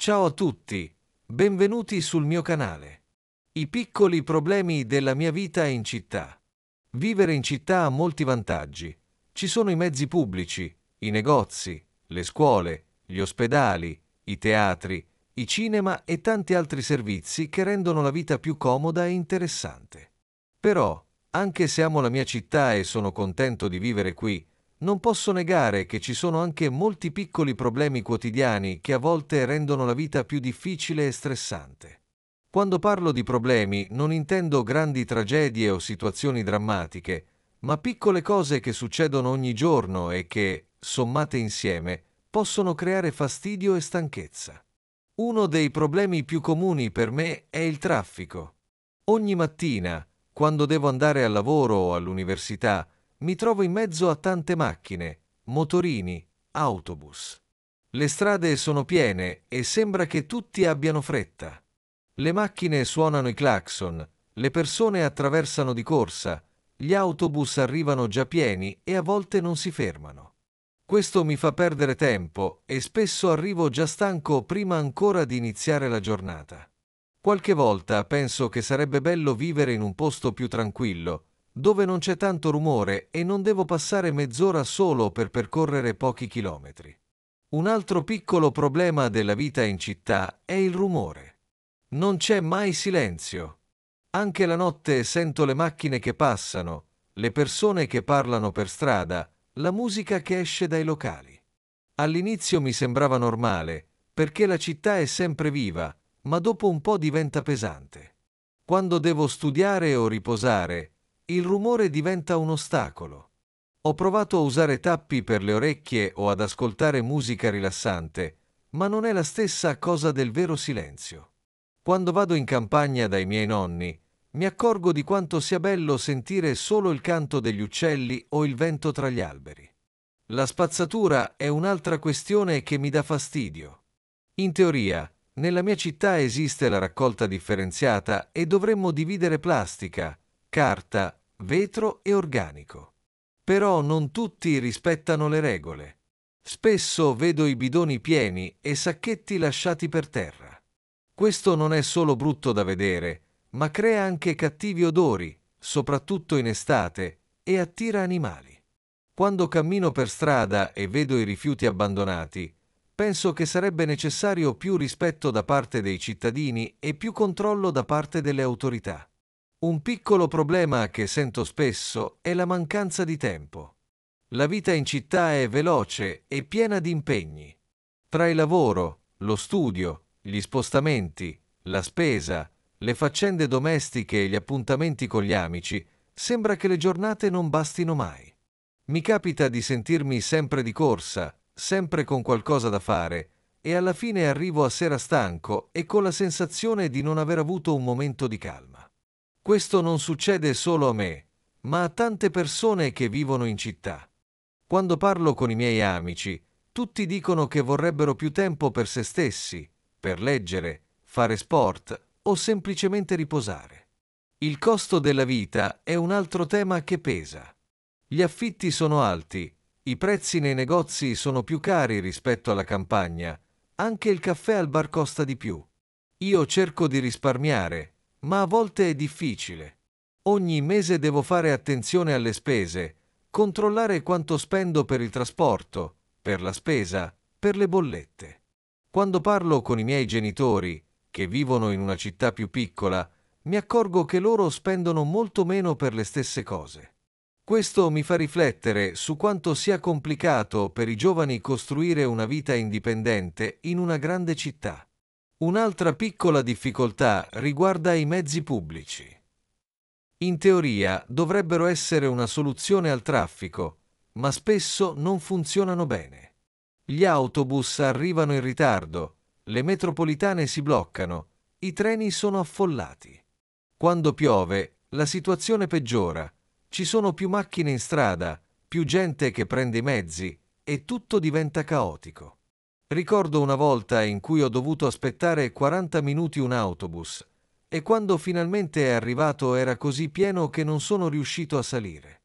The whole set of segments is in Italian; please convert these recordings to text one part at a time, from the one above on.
Ciao a tutti, benvenuti sul mio canale. I piccoli problemi della mia vita in città. Vivere in città ha molti vantaggi. Ci sono i mezzi pubblici, i negozi, le scuole, gli ospedali, i teatri, i cinema e tanti altri servizi che rendono la vita più comoda e interessante. Però, anche se amo la mia città e sono contento di vivere qui, non posso negare che ci sono anche molti piccoli problemi quotidiani che a volte rendono la vita più difficile e stressante. Quando parlo di problemi non intendo grandi tragedie o situazioni drammatiche, ma piccole cose che succedono ogni giorno e che, sommate insieme, possono creare fastidio e stanchezza. Uno dei problemi più comuni per me è il traffico. Ogni mattina, quando devo andare al lavoro o all'università, mi trovo in mezzo a tante macchine, motorini, autobus. Le strade sono piene e sembra che tutti abbiano fretta. Le macchine suonano i clacson, le persone attraversano di corsa, gli autobus arrivano già pieni e a volte non si fermano. Questo mi fa perdere tempo e spesso arrivo già stanco prima ancora di iniziare la giornata. Qualche volta penso che sarebbe bello vivere in un posto più tranquillo, dove non c'è tanto rumore e non devo passare mezz'ora solo per percorrere pochi chilometri. Un altro piccolo problema della vita in città è il rumore. Non c'è mai silenzio. Anche la notte sento le macchine che passano, le persone che parlano per strada, la musica che esce dai locali. All'inizio mi sembrava normale, perché la città è sempre viva, ma dopo un po' diventa pesante. Quando devo studiare o riposare, il rumore diventa un ostacolo. Ho provato a usare tappi per le orecchie o ad ascoltare musica rilassante, ma non è la stessa cosa del vero silenzio. Quando vado in campagna dai miei nonni, mi accorgo di quanto sia bello sentire solo il canto degli uccelli o il vento tra gli alberi. La spazzatura è un'altra questione che mi dà fastidio. In teoria, nella mia città esiste la raccolta differenziata e dovremmo dividere plastica, carta, vetro e organico. Però non tutti rispettano le regole. Spesso vedo i bidoni pieni e sacchetti lasciati per terra. Questo non è solo brutto da vedere, ma crea anche cattivi odori, soprattutto in estate, e attira animali. Quando cammino per strada e vedo i rifiuti abbandonati, penso che sarebbe necessario più rispetto da parte dei cittadini e più controllo da parte delle autorità. Un piccolo problema che sento spesso è la mancanza di tempo. La vita in città è veloce e piena di impegni. Tra il lavoro, lo studio, gli spostamenti, la spesa, le faccende domestiche e gli appuntamenti con gli amici, sembra che le giornate non bastino mai. Mi capita di sentirmi sempre di corsa, sempre con qualcosa da fare, e alla fine arrivo a sera stanco e con la sensazione di non aver avuto un momento di calma. Questo non succede solo a me, ma a tante persone che vivono in città. Quando parlo con i miei amici, tutti dicono che vorrebbero più tempo per se stessi, per leggere, fare sport o semplicemente riposare. Il costo della vita è un altro tema che pesa. Gli affitti sono alti, i prezzi nei negozi sono più cari rispetto alla campagna, anche il caffè al bar costa di più. Io cerco di risparmiare, ma a volte è difficile. Ogni mese devo fare attenzione alle spese, controllare quanto spendo per il trasporto, per la spesa, per le bollette. Quando parlo con i miei genitori, che vivono in una città più piccola, mi accorgo che loro spendono molto meno per le stesse cose. Questo mi fa riflettere su quanto sia complicato per i giovani costruire una vita indipendente in una grande città. Un'altra piccola difficoltà riguarda i mezzi pubblici. In teoria dovrebbero essere una soluzione al traffico, ma spesso non funzionano bene. Gli autobus arrivano in ritardo, le metropolitane si bloccano, i treni sono affollati. Quando piove, la situazione peggiora. Ci sono più macchine in strada, più gente che prende i mezzi e tutto diventa caotico. Ricordo una volta in cui ho dovuto aspettare 40 minuti un autobus e quando finalmente è arrivato era così pieno che non sono riuscito a salire.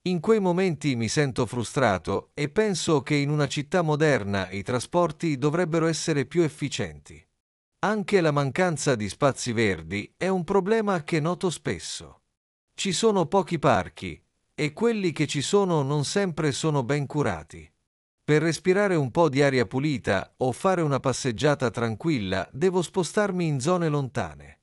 In quei momenti mi sento frustrato e penso che in una città moderna i trasporti dovrebbero essere più efficienti. Anche la mancanza di spazi verdi è un problema che noto spesso. Ci sono pochi parchi e quelli che ci sono non sempre sono ben curati. Per respirare un po' di aria pulita o fare una passeggiata tranquilla devo spostarmi in zone lontane.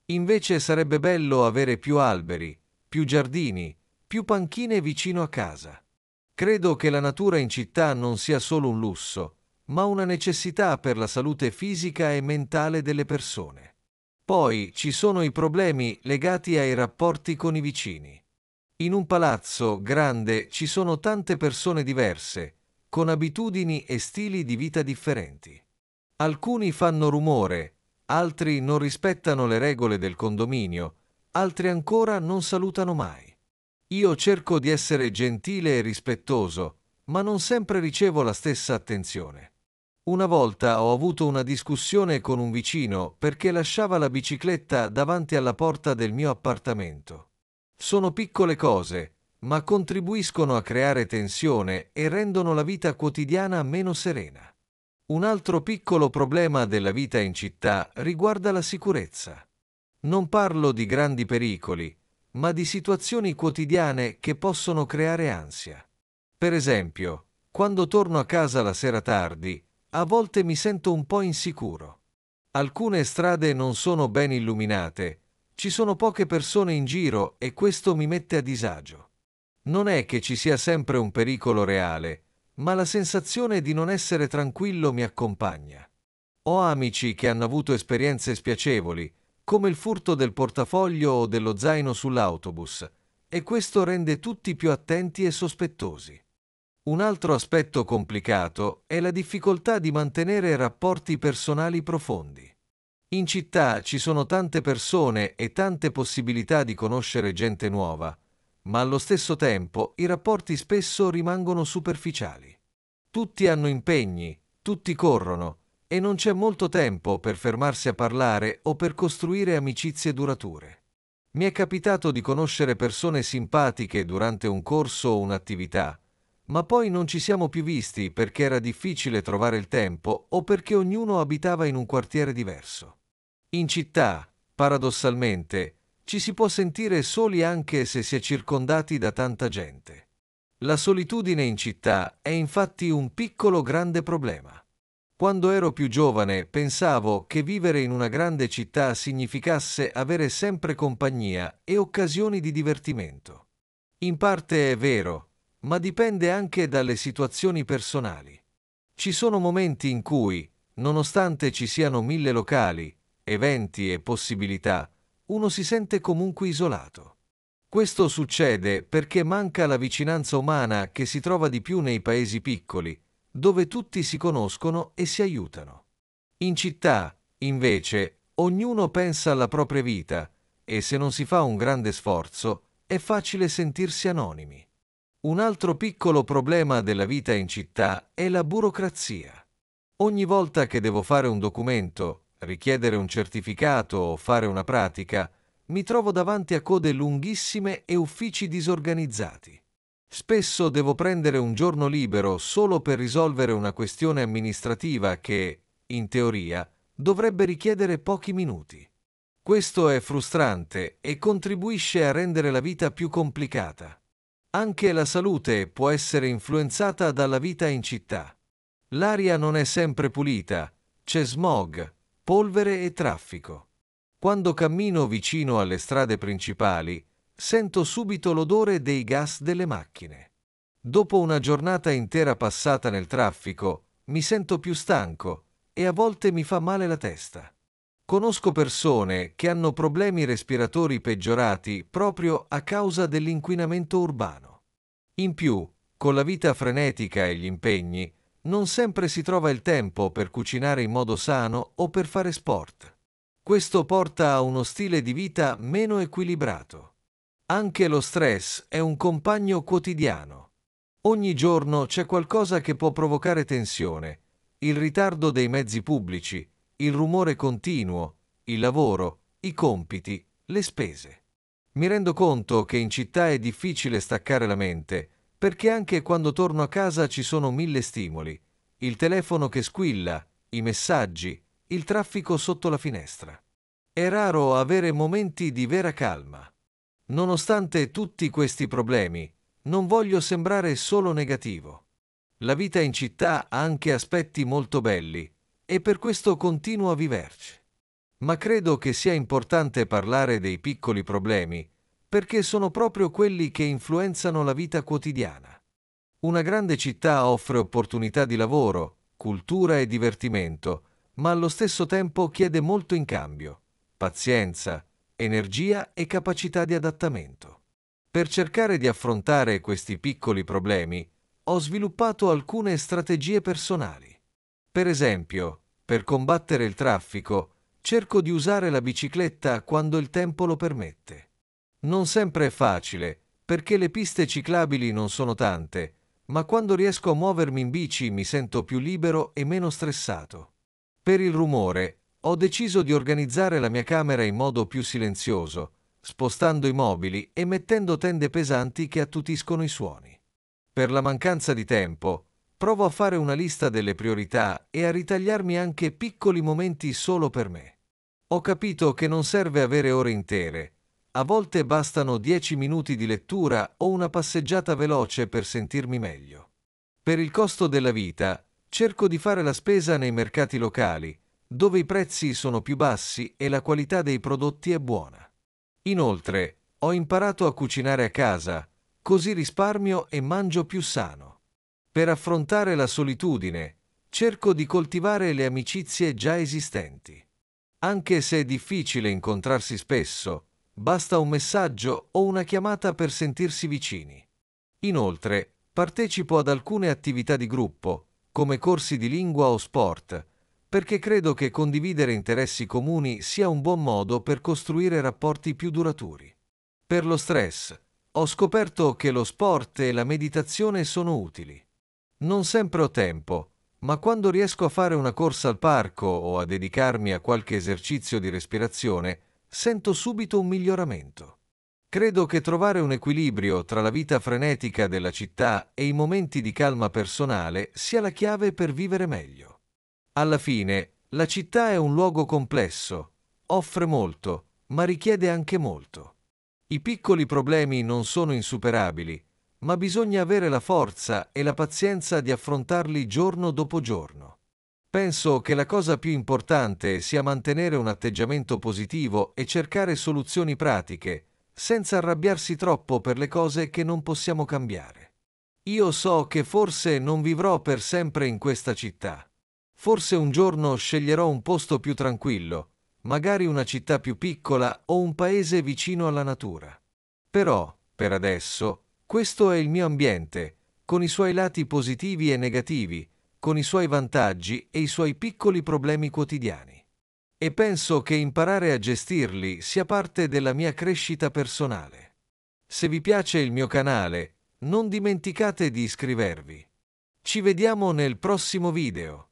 Invece sarebbe bello avere più alberi, più giardini, più panchine vicino a casa. Credo che la natura in città non sia solo un lusso, ma una necessità per la salute fisica e mentale delle persone. Poi ci sono i problemi legati ai rapporti con i vicini. In un palazzo grande ci sono tante persone diverse, con abitudini e stili di vita differenti. Alcuni fanno rumore, altri non rispettano le regole del condominio, altri ancora non salutano mai. Io cerco di essere gentile e rispettoso, ma non sempre ricevo la stessa attenzione. Una volta ho avuto una discussione con un vicino perché lasciava la bicicletta davanti alla porta del mio appartamento. Sono piccole cose, ma contribuiscono a creare tensione e rendono la vita quotidiana meno serena. Un altro piccolo problema della vita in città riguarda la sicurezza. Non parlo di grandi pericoli, ma di situazioni quotidiane che possono creare ansia. Per esempio, quando torno a casa la sera tardi, a volte mi sento un po' insicuro. Alcune strade non sono ben illuminate, ci sono poche persone in giro e questo mi mette a disagio. Non è che ci sia sempre un pericolo reale, ma la sensazione di non essere tranquillo mi accompagna. Ho amici che hanno avuto esperienze spiacevoli, come il furto del portafoglio o dello zaino sull'autobus, e questo rende tutti più attenti e sospettosi. Un altro aspetto complicato è la difficoltà di mantenere rapporti personali profondi. In città ci sono tante persone e tante possibilità di conoscere gente nuova, ma allo stesso tempo i rapporti spesso rimangono superficiali. Tutti hanno impegni, tutti corrono, e non c'è molto tempo per fermarsi a parlare o per costruire amicizie durature. Mi è capitato di conoscere persone simpatiche durante un corso o un'attività, ma poi non ci siamo più visti perché era difficile trovare il tempo o perché ognuno abitava in un quartiere diverso. In città, paradossalmente, ci si può sentire soli anche se si è circondati da tanta gente. La solitudine in città è infatti un piccolo grande problema. Quando ero più giovane pensavo che vivere in una grande città significasse avere sempre compagnia e occasioni di divertimento. In parte è vero, ma dipende anche dalle situazioni personali. Ci sono momenti in cui, nonostante ci siano 1000 locali, eventi e possibilità, uno si sente comunque isolato. Questo succede perché manca la vicinanza umana che si trova di più nei paesi piccoli, dove tutti si conoscono e si aiutano. In città, invece, ognuno pensa alla propria vita e se non si fa un grande sforzo, è facile sentirsi anonimi. Un altro piccolo problema della vita in città è la burocrazia. Ogni volta che devo fare un documento, richiedere un certificato o fare una pratica, mi trovo davanti a code lunghissime e uffici disorganizzati. Spesso devo prendere un giorno libero solo per risolvere una questione amministrativa che, in teoria, dovrebbe richiedere pochi minuti. Questo è frustrante e contribuisce a rendere la vita più complicata. Anche la salute può essere influenzata dalla vita in città. L'aria non è sempre pulita, c'è smog, polvere e traffico. Quando cammino vicino alle strade principali, sento subito l'odore dei gas delle macchine. Dopo una giornata intera passata nel traffico, mi sento più stanco e a volte mi fa male la testa. Conosco persone che hanno problemi respiratori peggiorati proprio a causa dell'inquinamento urbano. In più, con la vita frenetica e gli impegni, non sempre si trova il tempo per cucinare in modo sano o per fare sport. Questo porta a uno stile di vita meno equilibrato. Anche lo stress è un compagno quotidiano. Ogni giorno c'è qualcosa che può provocare tensione: il ritardo dei mezzi pubblici, il rumore continuo, il lavoro, i compiti, le spese. Mi rendo conto che in città è difficile staccare la mente, perché anche quando torno a casa ci sono 1000 stimoli, il telefono che squilla, i messaggi, il traffico sotto la finestra. È raro avere momenti di vera calma. Nonostante tutti questi problemi, non voglio sembrare solo negativo. La vita in città ha anche aspetti molto belli e per questo continuo a viverci. Ma credo che sia importante parlare dei piccoli problemi, perché sono proprio quelli che influenzano la vita quotidiana. Una grande città offre opportunità di lavoro, cultura e divertimento, ma allo stesso tempo chiede molto in cambio: pazienza, energia e capacità di adattamento. Per cercare di affrontare questi piccoli problemi, ho sviluppato alcune strategie personali. Per esempio, per combattere il traffico, cerco di usare la bicicletta quando il tempo lo permette. Non sempre è facile, perché le piste ciclabili non sono tante, ma quando riesco a muovermi in bici mi sento più libero e meno stressato. Per il rumore, ho deciso di organizzare la mia camera in modo più silenzioso, spostando i mobili e mettendo tende pesanti che attutiscono i suoni. Per la mancanza di tempo, provo a fare una lista delle priorità e a ritagliarmi anche piccoli momenti solo per me. Ho capito che non serve avere ore intere. A volte bastano 10 minuti di lettura o una passeggiata veloce per sentirmi meglio. Per il costo della vita, cerco di fare la spesa nei mercati locali, dove i prezzi sono più bassi e la qualità dei prodotti è buona. Inoltre, ho imparato a cucinare a casa, così risparmio e mangio più sano. Per affrontare la solitudine, cerco di coltivare le amicizie già esistenti. Anche se è difficile incontrarsi spesso, basta un messaggio o una chiamata per sentirsi vicini. Inoltre, partecipo ad alcune attività di gruppo, come corsi di lingua o sport, perché credo che condividere interessi comuni sia un buon modo per costruire rapporti più duraturi. Per lo stress, ho scoperto che lo sport e la meditazione sono utili. Non sempre ho tempo, ma quando riesco a fare una corsa al parco o a dedicarmi a qualche esercizio di respirazione, sento subito un miglioramento. Credo che trovare un equilibrio tra la vita frenetica della città e i momenti di calma personale sia la chiave per vivere meglio. Alla fine, la città è un luogo complesso, offre molto, ma richiede anche molto. I piccoli problemi non sono insuperabili, ma bisogna avere la forza e la pazienza di affrontarli giorno dopo giorno. Penso che la cosa più importante sia mantenere un atteggiamento positivo e cercare soluzioni pratiche, senza arrabbiarsi troppo per le cose che non possiamo cambiare. Io so che forse non vivrò per sempre in questa città. Forse un giorno sceglierò un posto più tranquillo, magari una città più piccola o un paese vicino alla natura. Però, per adesso, questo è il mio ambiente, con i suoi lati positivi e negativi, con i suoi vantaggi e i suoi piccoli problemi quotidiani. E penso che imparare a gestirli sia parte della mia crescita personale. Se vi piace il mio canale, non dimenticate di iscrivervi. Ci vediamo nel prossimo video.